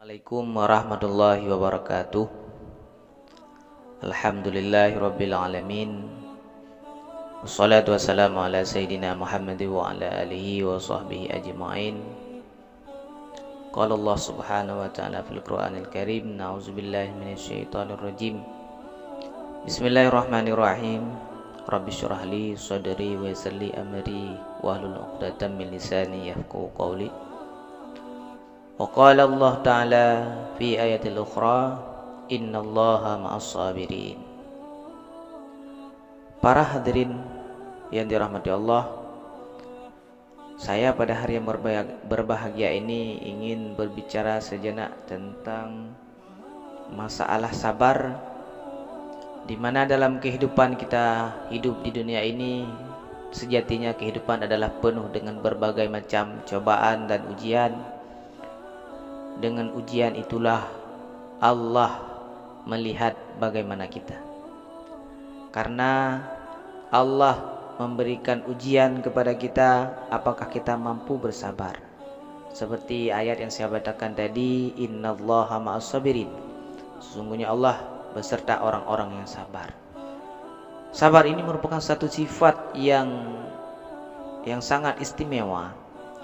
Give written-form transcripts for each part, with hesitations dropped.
Assalamualaikum warahmatullahi wabarakatuh. Alhamdulillahirabbil alamin. Wassalatu wassalamu ala sayyidina Muhammad wa ala alihi wa sahbihi ajma'in. Qala Allah subhanahu wa ta'ala fil Qur'anil Karim, na'udzubillahi minasyaitonir rajim. Bismillahirrahmanirrahim. Rabbi syrah li sadri wa yassir li amri wahlul 'uqdatam min lisani yafqahu qawli. Wa qala Allah ta'ala fi ayatil ukhra, innallaha ma'as sabirin. Para hadirin yang dirahmati Allah, saya pada hari yang berbahagia ini ingin berbicara sejenak tentang masalah sabar, di mana dalam kehidupan kita hidup di dunia ini, sejatinya kehidupan adalah penuh dengan berbagai macam cobaan dan ujian. Dengan ujian itulah Allah melihat bagaimana kita. Karena Allah memberikan ujian kepada kita, apakah kita mampu bersabar. Seperti ayat yang saya bacakan tadi, innallaha ma'as sabirin. Sesungguhnya Allah beserta orang-orang yang sabar. Sabar ini merupakan satu sifat yang sangat istimewa,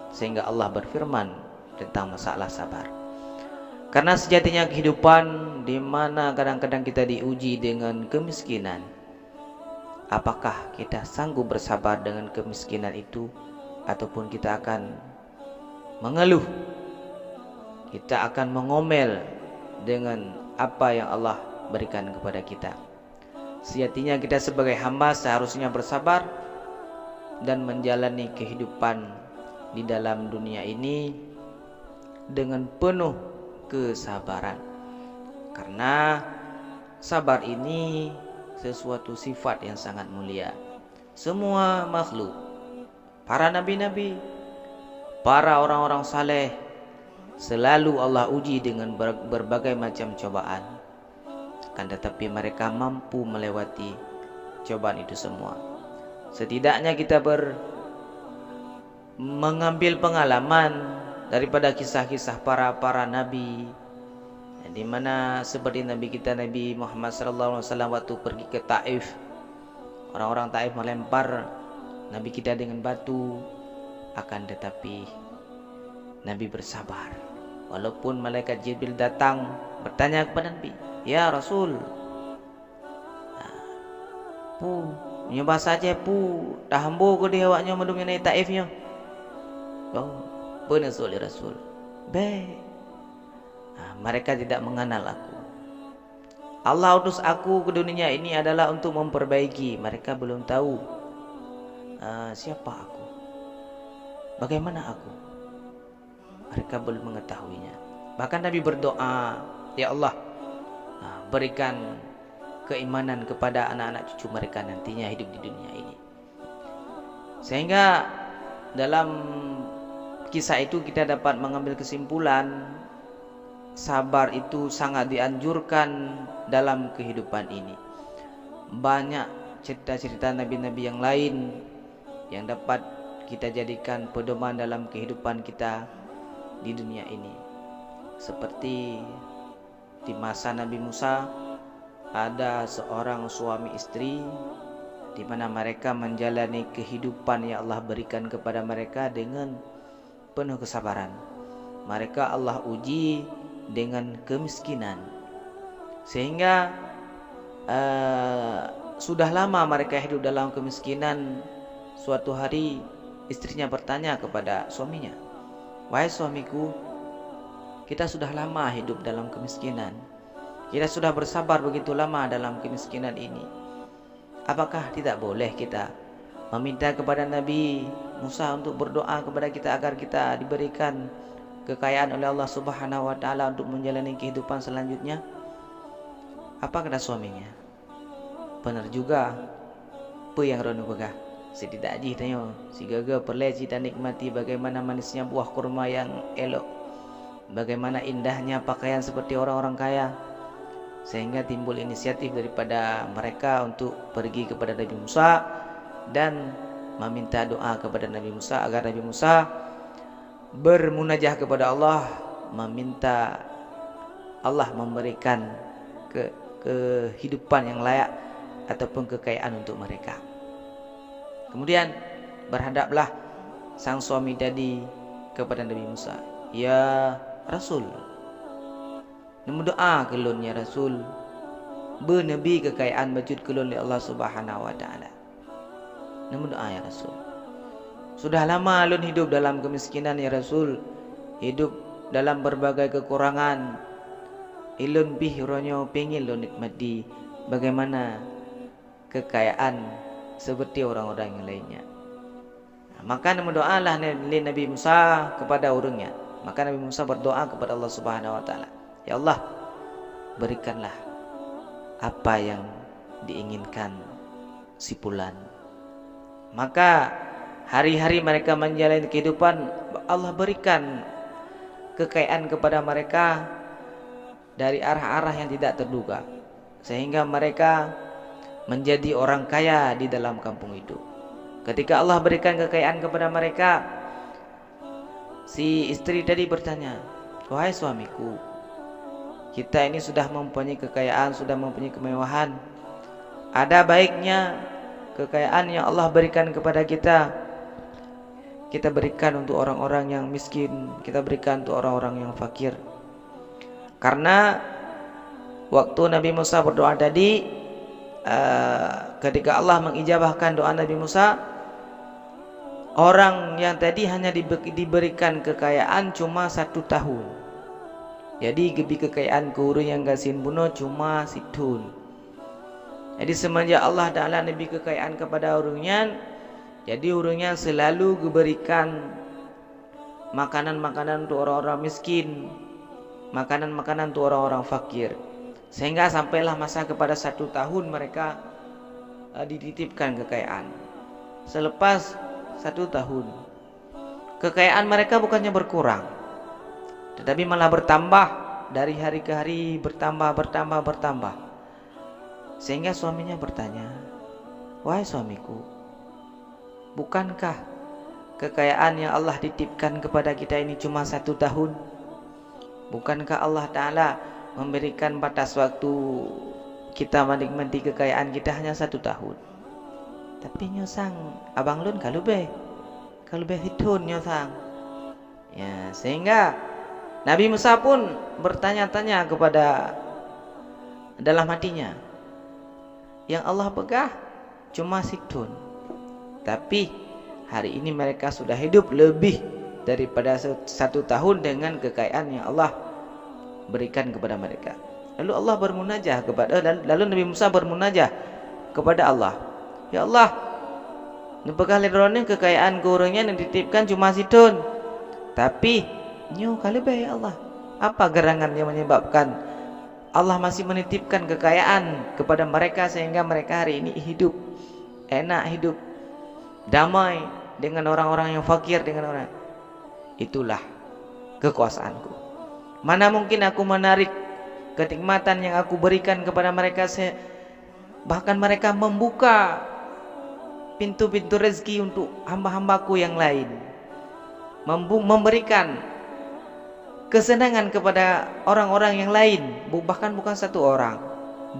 sehingga Allah berfirman tentang masalah sabar. Karena sejatinya kehidupan di mana kadang-kadang kita diuji dengan kemiskinan, apakah kita sanggup bersabar dengan kemiskinan itu, ataupun kita akan mengeluh, kita akan mengomel dengan apa yang Allah berikan kepada kita. Sejatinya kita sebagai hamba seharusnya bersabar dan menjalani kehidupan di dalam dunia ini dengan penuh kesabaran. Karena sabar ini sesuatu sifat yang sangat mulia. Semua makhluk, para nabi-nabi, para orang-orang saleh, selalu Allah uji dengan berbagai macam cobaan. Akan tetapi mereka mampu melewati cobaan itu semua. Setidaknya kita mengambil pengalaman daripada kisah-kisah para nabi, di mana seperti Nabi kita Nabi Muhammad SAW waktu pergi ke Taif, orang-orang Taif melempar Nabi kita dengan batu, akan tetapi Nabi bersabar. Walaupun malaikat Jibril datang bertanya kepada Nabi, ya Rasul, nyoba saja dah hambo ke dia awaknya medungnya naik Taifnya. Benar oleh Rasul. Mereka tidak mengenal aku. Allah utus aku ke dunia ini adalah untuk memperbaiki. Mereka belum tahu siapa aku, bagaimana aku. Mereka belum mengetahuinya. Bahkan Nabi berdoa, ya Allah, berikan keimanan kepada anak-anak cucu mereka nantinya hidup di dunia ini. Sehingga dalam kisah itu kita dapat mengambil kesimpulan, sabar itu sangat dianjurkan dalam kehidupan ini. Banyak cerita-cerita nabi-nabi yang lain yang dapat kita jadikan pedoman dalam kehidupan kita di dunia ini. Seperti di masa Nabi Musa, ada seorang suami istri di mana mereka menjalani kehidupan yang Allah berikan kepada mereka dengan penuh kesabaran. Mereka Allah uji dengan kemiskinan, sehingga sudah lama mereka hidup dalam kemiskinan. Suatu hari istrinya bertanya kepada suaminya, wahai suamiku, kita sudah lama hidup dalam kemiskinan, kita sudah bersabar begitu lama dalam kemiskinan ini, apakah tidak boleh kita meminta kepada Nabi Musa untuk berdoa kepada kita agar kita diberikan kekayaan oleh Allah Subhanahu wa taala untuk menjalani kehidupan selanjutnya? Apa kata suaminya? Benar juga, apa yang rono begah. Setidak aji tanya, si gaga perleci dan nikmati bagaimana manisnya buah kurma yang elok, bagaimana indahnya pakaian seperti orang-orang kaya. Sehingga timbul inisiatif daripada mereka untuk pergi kepada Nabi Musa dan meminta doa kepada Nabi Musa agar Nabi Musa bermunajah kepada Allah, meminta Allah memberikan kehidupan yang layak ataupun kekayaan untuk mereka. Kemudian berhadaplah sang suami tadi kepada Nabi Musa, "Ya Rasul, nemu doa kelun ya Rasul, bernabi kekayaan bajud kelun oleh Allah Subhanahu wa taala. Nemu doa ya Rasul. Sudah lama lun hidup dalam kemiskinan ya Rasul, hidup dalam berbagai kekurangan. Ilun bih ronyo pengin lun nikmati bagaimana kekayaan seperti orang-orang yang lainnya." Maka berdoalah Nabi Musa kepada urungnya. Maka Nabi Musa berdoa kepada Allah Subhanahu wa taala, "Ya Allah, berikanlah apa yang diinginkan si fulan." Maka hari-hari mereka menjalani kehidupan, Allah berikan kekayaan kepada mereka dari arah-arah yang tidak terduga, sehingga mereka menjadi orang kaya di dalam kampung itu. Ketika Allah berikan kekayaan kepada mereka, si istri tadi bertanya, "Wahai suamiku, kita ini sudah mempunyai kekayaan, sudah mempunyai kemewahan. Ada baiknya kekayaan yang Allah berikan kepada kita berikan untuk orang-orang yang miskin, kita berikan untuk orang-orang yang fakir." Karena waktu Nabi Musa berdoa tadi, ketika Allah mengijabahkan doa Nabi Musa, orang yang tadi hanya diberikan kekayaan cuma 1 tahun. Jadi gebi kekayaan urang yang gasin bunuh cuma situn. Jadi semenjak Allah Ta'ala nabi kekayaan kepada urungnya, jadi urungnya selalu diberikan makanan-makanan untuk orang-orang miskin, makanan-makanan untuk orang-orang fakir, sehingga sampailah masa kepada 1 tahun mereka dititipkan kekayaan. Selepas 1 tahun, kekayaan mereka bukannya berkurang, tetapi malah bertambah, dari hari ke hari bertambah. Sehingga suaminya bertanya, "Wahai suamiku, bukankah kekayaan yang Allah titipkan kepada kita ini cuma 1 tahun? Bukankah Allah Ta'ala memberikan batas waktu kita menikmati kekayaan kita hanya 1 tahun? Tapi nyosang abang lun kalau be hitun nyosang." Ya, sehingga Nabi Musa pun bertanya-tanya kepada dalam hatinya, yang Allah pegah cuma situn, tapi hari ini mereka sudah hidup lebih daripada 1 tahun dengan kekayaan yang Allah berikan kepada mereka. Lalu Nabi Musa bermunajah kepada Allah, "Ya Allah, nepekah ledrone kekayaan kurangnya yang dititipkan cuma situn, tapi nyu kali be ya Allah, apa gerangan yang menyebabkan Allah masih menitipkan kekayaan kepada mereka sehingga mereka hari ini hidup enak, hidup damai dengan orang-orang yang fakir, dengan orang. Itulah kekuasaanku. Mana mungkin aku menarik kenikmatan yang aku berikan kepada mereka, bahkan mereka membuka pintu-pintu rezeki untuk hamba-hambaku yang lain, memberikan kesenangan kepada orang-orang yang lain, bahkan bukan 1 orang.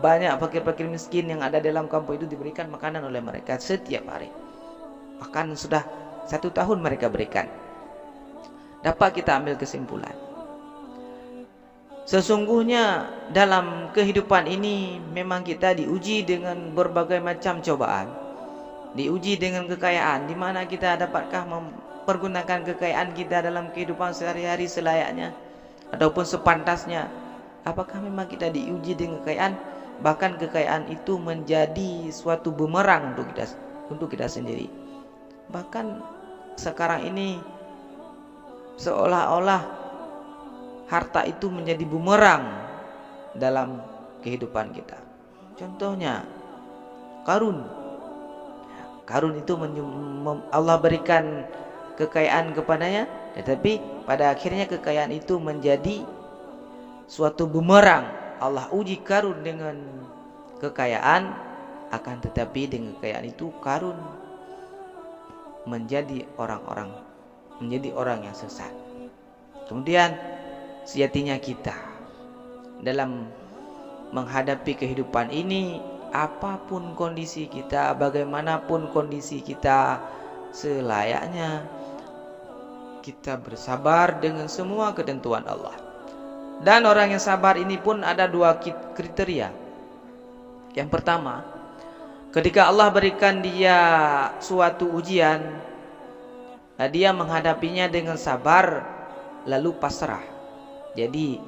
Banyak fakir-fakir miskin yang ada dalam kampung itu diberikan makanan oleh mereka setiap hari. Bahkan sudah 1 tahun mereka berikan. Dapat kita ambil kesimpulan, sesungguhnya dalam kehidupan ini memang kita diuji dengan berbagai macam cobaan, diuji dengan kekayaan, di mana kita dapatkah mempergunakan kekayaan kita dalam kehidupan sehari-hari selayaknya ataupun sepantasnya. Apakah memang kita diuji dengan kekayaan, bahkan kekayaan itu menjadi suatu bumerang untuk kita sendiri. Bahkan sekarang ini seolah-olah harta itu menjadi bumerang dalam kehidupan kita. Contohnya Qarun itu Allah berikan kekayaan kepadanya, tetapi pada akhirnya kekayaan itu menjadi suatu bumerang. Allah uji Qarun dengan kekayaan, akan tetapi dengan kekayaan itu Qarun menjadi orang yang sesat. Kemudian sejatinya kita dalam menghadapi kehidupan ini, apapun kondisi kita, bagaimanapun kondisi kita, selayaknya kita bersabar dengan semua ketentuan Allah. Dan orang yang sabar ini pun ada dua kriteria. Yang pertama, ketika Allah berikan dia suatu ujian, dia menghadapinya dengan sabar lalu pasrah. Jadi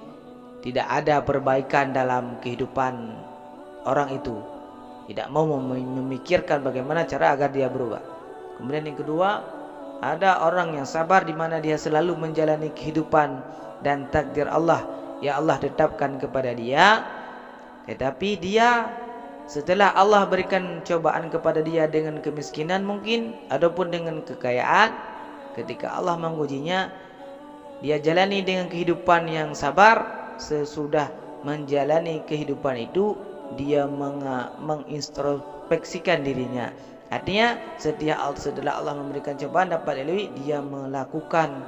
tidak ada perbaikan dalam kehidupan orang itu, tidak mau memikirkan bagaimana cara agar dia berubah. Kemudian yang kedua, ada orang yang sabar di mana dia selalu menjalani kehidupan dan takdir Allah yang Allah tetapkan kepada dia. Tetapi dia setelah Allah berikan cobaan kepada dia dengan kemiskinan mungkin ataupun dengan kekayaan, ketika Allah mengujinya, dia jalani dengan kehidupan yang sabar. Sesudah menjalani kehidupan itu, dia mengintrospeksikan dirinya. Artinya setelah Allah memberikan cobaan dapat dilalui, dia melakukan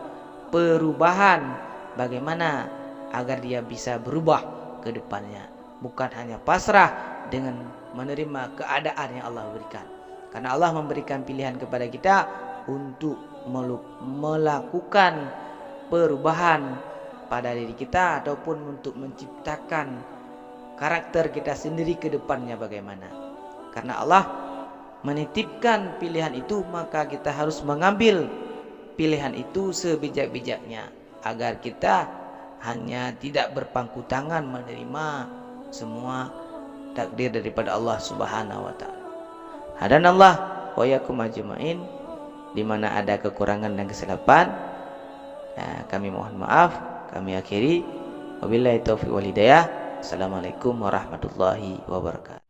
perubahan bagaimana agar dia bisa berubah ke depannya, bukan hanya pasrah dengan menerima keadaan yang Allah berikan. Karena Allah memberikan pilihan kepada kita untuk melakukan perubahan pada diri kita ataupun untuk menciptakan karakter kita sendiri ke depannya bagaimana. Karena Allah menitipkan pilihan itu, maka kita harus mengambil pilihan itu sebijak-bijaknya agar kita hanya tidak berpangku tangan menerima semua takdir daripada Allah Subhanahu wa taala. Hadanallah wa yakum ajmain. Di mana ada kekurangan dan kesilapan, kami mohon maaf. Kami akhiri, wabillahi taufiq wal hidayah. Assalamualaikum warahmatullahi wabarakatuh.